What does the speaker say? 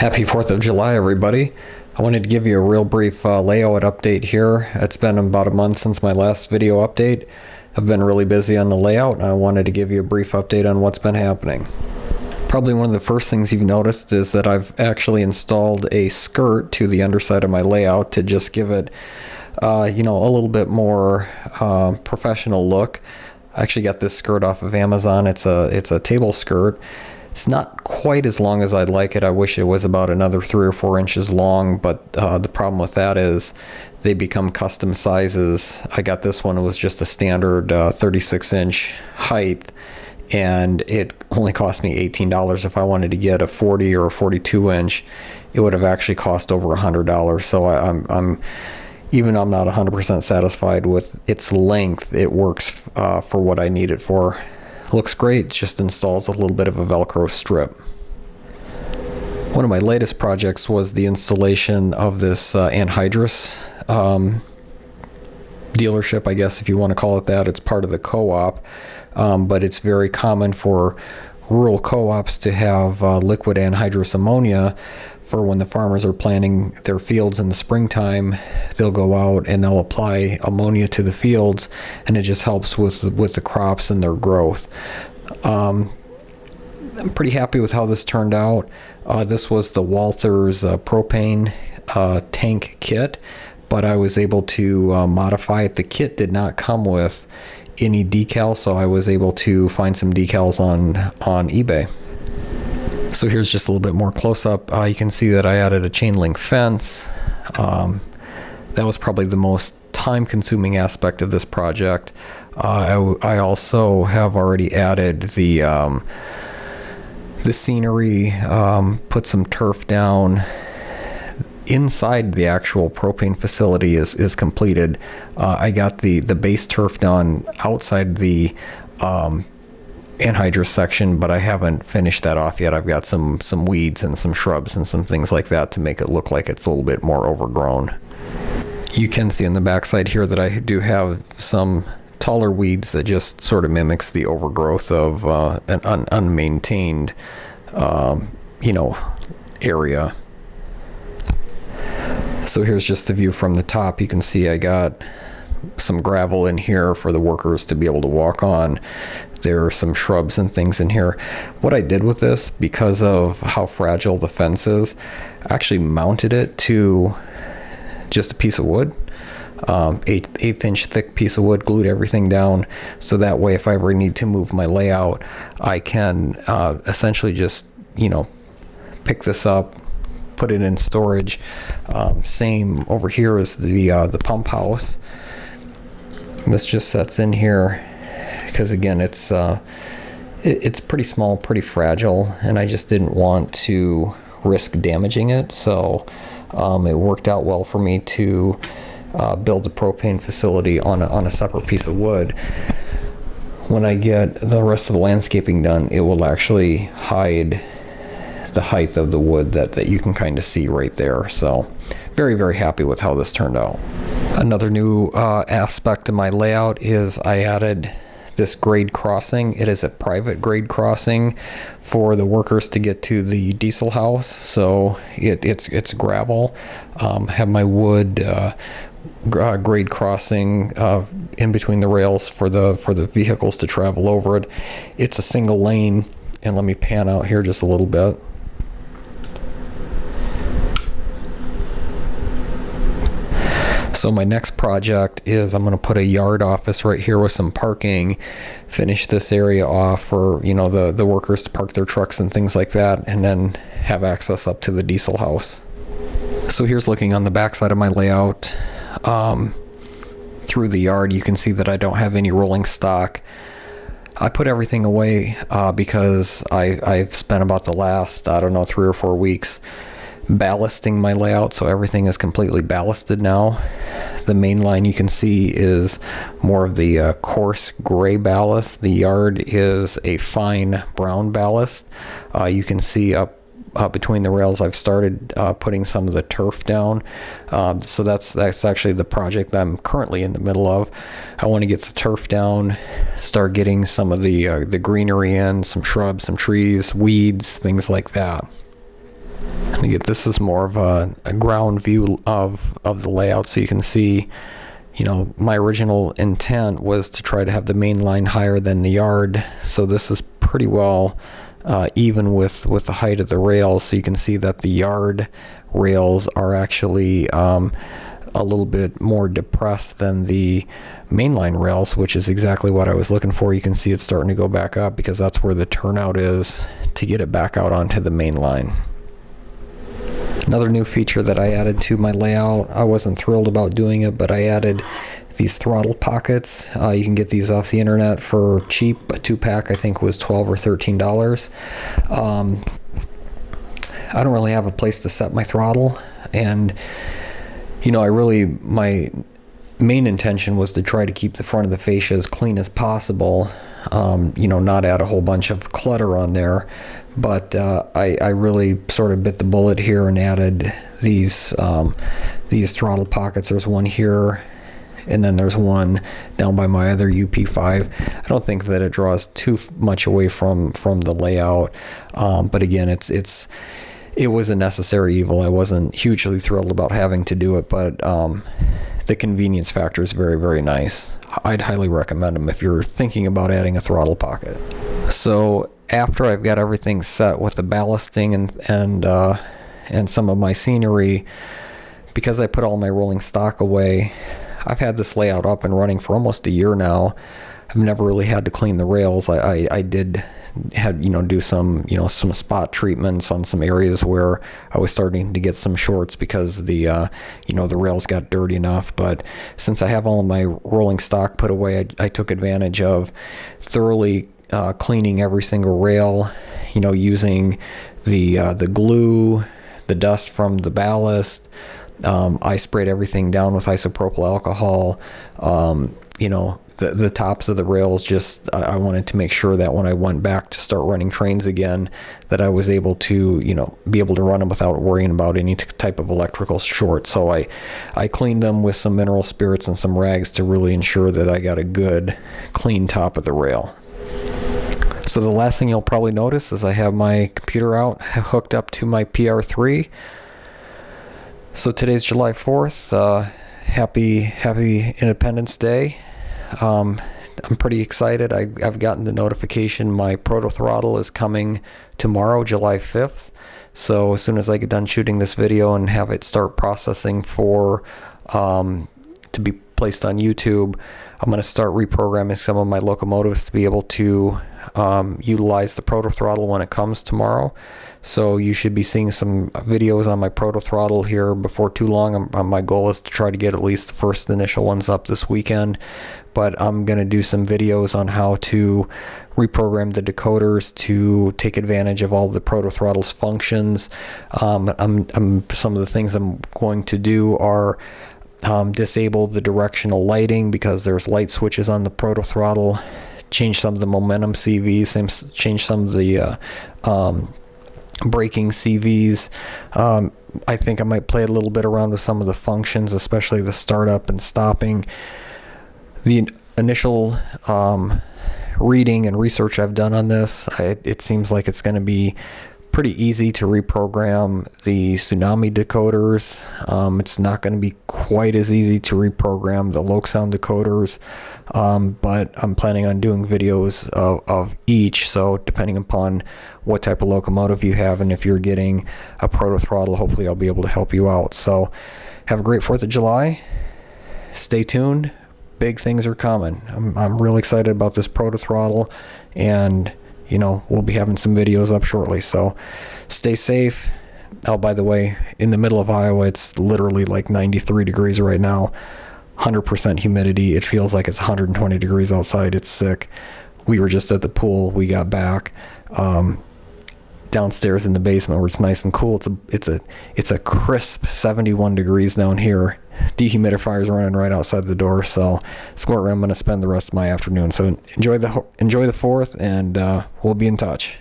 Happy 4th of July, everybody. I wanted to give you a real brief layout update here. It's been about a month since my last video update. I've been really busy on the layout, and I wanted to give you a brief update on what's been happening. Probably one of the first things you've noticed is that I've actually installed a skirt to the underside of my layout to just give it, a little bit more professional look. I actually got this skirt off of Amazon. It's a table skirt. It's not quite as long as I'd like it. I wish it was about another 3 or 4 inches long, but the problem with that is they become custom sizes. I got this one, it was just a standard 36-inch height, and it only cost me $18. If I wanted to get a 40 or a 42-inch, it would have actually cost over $100. So I'm even though I'm not 100% satisfied with its length, it works for what I need it for. Looks great, just installs a little bit of a Velcro strip. One of my latest projects was the installation of this Anhydrous dealership, I guess if you want to call it that. It's part of the co-op, but it's very common for rural co-ops to have liquid anhydrous ammonia for when the farmers are planting their fields in the springtime. They'll go out and they'll apply ammonia to the fields, and it just helps with the crops and their growth. I'm pretty happy with how this turned out. This was the Walther's propane tank kit, but I was able to modify it. The kit did not come with any decals, so I was able to find some decals on eBay. So here's just a little bit more close-up. You can see that I added a Chainlink fence. That was probably the most time-consuming aspect of this project. I also have already added the scenery, put some turf down. Inside the actual propane facility is completed. I got the base turf done outside the anhydrous section, but I haven't finished that off yet. I've got some weeds and some shrubs and some things like that to make it look like it's a little bit more overgrown. You can see on the backside here that I do have some taller weeds that just sort of mimics the overgrowth of an unmaintained area. So here's just the view from the top. You can see I got some gravel in here for the workers to be able to walk on. There are some shrubs and things in here. What I did with this, because of how fragile the fence is, I actually mounted it to just a piece of wood, 1/8 thick piece of wood, glued everything down, so that way if I ever need to move my layout, I can essentially just pick this up, put it in storage. Same over here is the pump house. This just sets in here because, again, it's pretty small, pretty fragile, and I just didn't want to risk damaging it. So it worked out well for me to build the propane facility on a separate piece of wood. When I get the rest of the landscaping done, it will actually hide the height of the wood that you can kind of see right there. So very, very happy with how this turned out. Another new aspect of my layout is I added this grade crossing. It is a private grade crossing for the workers to get to the diesel house. So it's gravel. Have my wood grade crossing in between the rails for the vehicles to travel over it. It's a single lane, and let me pan out here just a little bit. So my next project is I'm going to put a yard office right here with some parking, finish this area off for the workers to park their trucks and things like that, and then have access up to the diesel house. So here's looking on the back side of my layout. Through the yard, you can see that I don't have any rolling stock. I put everything away because I've spent about the last, 3 or 4 weeks ballasting my layout, so everything is completely ballasted now. The main line you can see is more of the coarse gray ballast. The yard is a fine brown ballast. You can see up between the rails I've started putting some of the turf down. So that's actually the project that I'm currently in the middle of. I want to get the turf down, start getting some of the greenery in, some shrubs, some trees, weeds, things like that. And again, this is more of a ground view of the layout, so you can see, you know, my original intent was to try to have the main line higher than the yard, so this is pretty well even with the height of the rails. So you can see that the yard rails are actually a little bit more depressed than the mainline rails, which is exactly what I was looking for. You can see it's starting to go back up because that's where the turnout is to get it back out onto the main line. Another new feature that I added to my layout, I wasn't thrilled about doing it, but I added these throttle pockets. You can get these off the internet for cheap. A 2-pack I think was $12 or $13. I don't really have a place to set my throttle, and you know, my main intention was to try to keep the front of the fascia as clean as possible, you know, not add a whole bunch of clutter on there. But I really sort of bit the bullet here and added these throttle pockets. There's one here, and then there's one down by my other UP5. I don't think that it draws too much away from the layout, but again, it was a necessary evil. I wasn't hugely thrilled about having to do it, but the convenience factor is very, very nice. I'd highly recommend them if you're thinking about adding a throttle pocket. So after I've got everything set with the ballasting and some of my scenery, because I put all my rolling stock away, I've had this layout up and running for almost a year now. I've never really had to clean the rails. I did do some spot treatments on some areas where I was starting to get some shorts because the rails got dirty enough. But since I have all of my rolling stock put away, I took advantage of thoroughly cleaning every single rail, you know, using the glue, the dust from the ballast. I sprayed everything down with isopropyl alcohol. You know, the tops of the rails, just I wanted to make sure that when I went back to start running trains again, that I was able to, you know, be able to run them without worrying about any type of electrical short. So I cleaned them with some mineral spirits and some rags to really ensure that I got a good clean top of the rail. So the last thing you'll probably notice is I have my computer out hooked up to my PR3. So today's July 4th. Happy Independence Day. I'm pretty excited. I've gotten the notification my Proto Throttle is coming tomorrow, July 5th. So as soon as I get done shooting this video and have it start processing for to be placed on YouTube, I'm going to start reprogramming some of my locomotives to be able to utilize the Proto Throttle when it comes tomorrow. So you should be seeing some videos on my Proto Throttle here before too long. My goal is to try to get at least the first initial ones up this weekend, but I'm going to do some videos on how to reprogram the decoders to take advantage of all the Proto Throttle's functions. Some of the things I'm going to do are disable the directional lighting because there's light switches on the Proto Throttle, change some of the momentum CVs, change some of the braking CVs. I think I might play a little bit around with some of the functions, especially the startup and stopping. The initial reading and research I've done on this, it seems like it's going to be pretty easy to reprogram the tsunami decoders. It's not going to be quite as easy to reprogram the Loc sound decoders, but I'm planning on doing videos of each. So depending upon what type of locomotive you have and if you're getting a Proto Throttle, hopefully I'll be able to help you out. So have a great 4th of July. Stay tuned. Big things are coming. I'm really excited about this Proto Throttle, and you know, we'll be having some videos up shortly, so stay safe. Oh, by the way, in the middle of Iowa, it's literally like 93 degrees right now, 100% humidity. It feels like it's 120 degrees outside. It's sick. We were just at the pool. We got back downstairs in the basement where it's nice and cool. It's a crisp 71 degrees down here. Dehumidifier's running right outside the door, so it's where I'm going to spend the rest of my afternoon. So enjoy the 4th, and we'll be in touch.